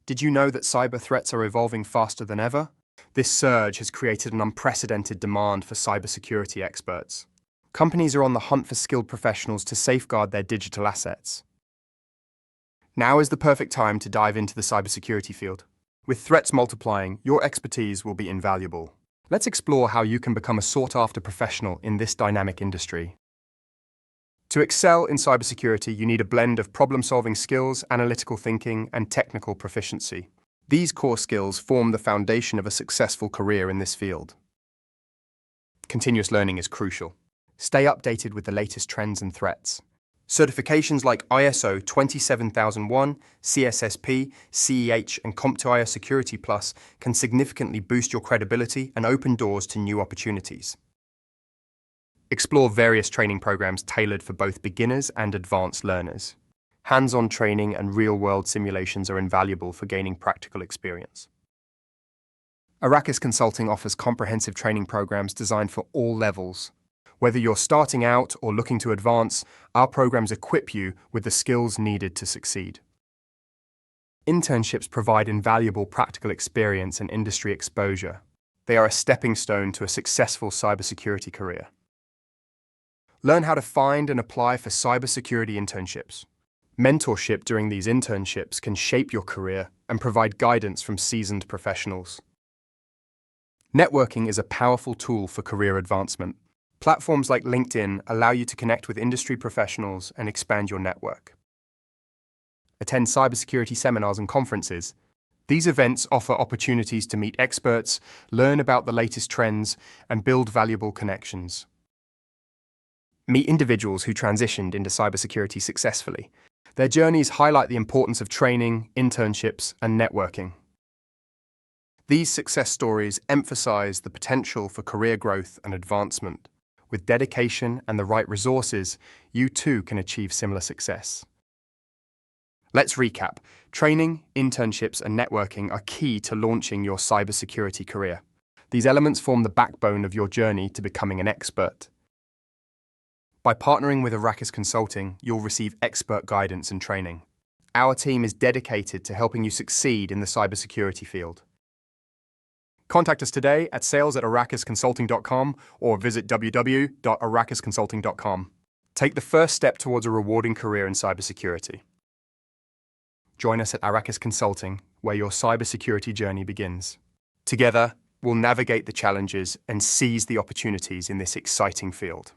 Did you know that cyber threats are evolving faster than ever? This surge has created an unprecedented demand for cybersecurity experts. Companies are on the hunt for skilled professionals to safeguard their digital assets. Now is the perfect time to dive into the cybersecurity field. With threats multiplying, your expertise will be invaluable. Let's explore how you can become a sought-after professional in this dynamic industry. To excel in cybersecurity, you need a blend of problem-solving skills, analytical thinking, and technical proficiency. These core skills form the foundation of a successful career in this field. Continuous learning is crucial. Stay updated with the latest trends and threats. Certifications like ISO 27001, CSSP, CEH, and CompTIA Security Plus can significantly boost your credibility and open doors to new opportunities. Explore various training programs tailored for both beginners and advanced learners. Hands-on training and real-world simulations are invaluable for gaining practical experience. Arrakis Consulting offers comprehensive training programs designed for all levels. Whether you're starting out or looking to advance, our programs equip you with the skills needed to succeed. Internships provide invaluable practical experience and industry exposure. They are a stepping stone to a successful cybersecurity career. Learn how to find and apply for cybersecurity internships. Mentorship during these internships can shape your career and provide guidance from seasoned professionals. Networking is a powerful tool for career advancement. Platforms like LinkedIn allow you to connect with industry professionals and expand your network. Attend cybersecurity seminars and conferences. These events offer opportunities to meet experts, learn about the latest trends, and build valuable connections. Meet individuals who transitioned into cybersecurity successfully. Their journeys highlight the importance of training, internships, and networking. These success stories emphasize the potential for career growth and advancement. With dedication and the right resources, you too can achieve similar success. Let's recap. Training, internships, and networking are key to launching your cybersecurity career. These elements form the backbone of your journey to becoming an expert. By partnering with Arrakis Consulting, you'll receive expert guidance and training. Our team is dedicated to helping you succeed in the cybersecurity field. Contact us today at sales@arrakisconsulting.com or visit www.arrakisconsulting.com. Take the first step towards a rewarding career in cybersecurity. Join us at Arrakis Consulting, where your cybersecurity journey begins. Together, we'll navigate the challenges and seize the opportunities in this exciting field.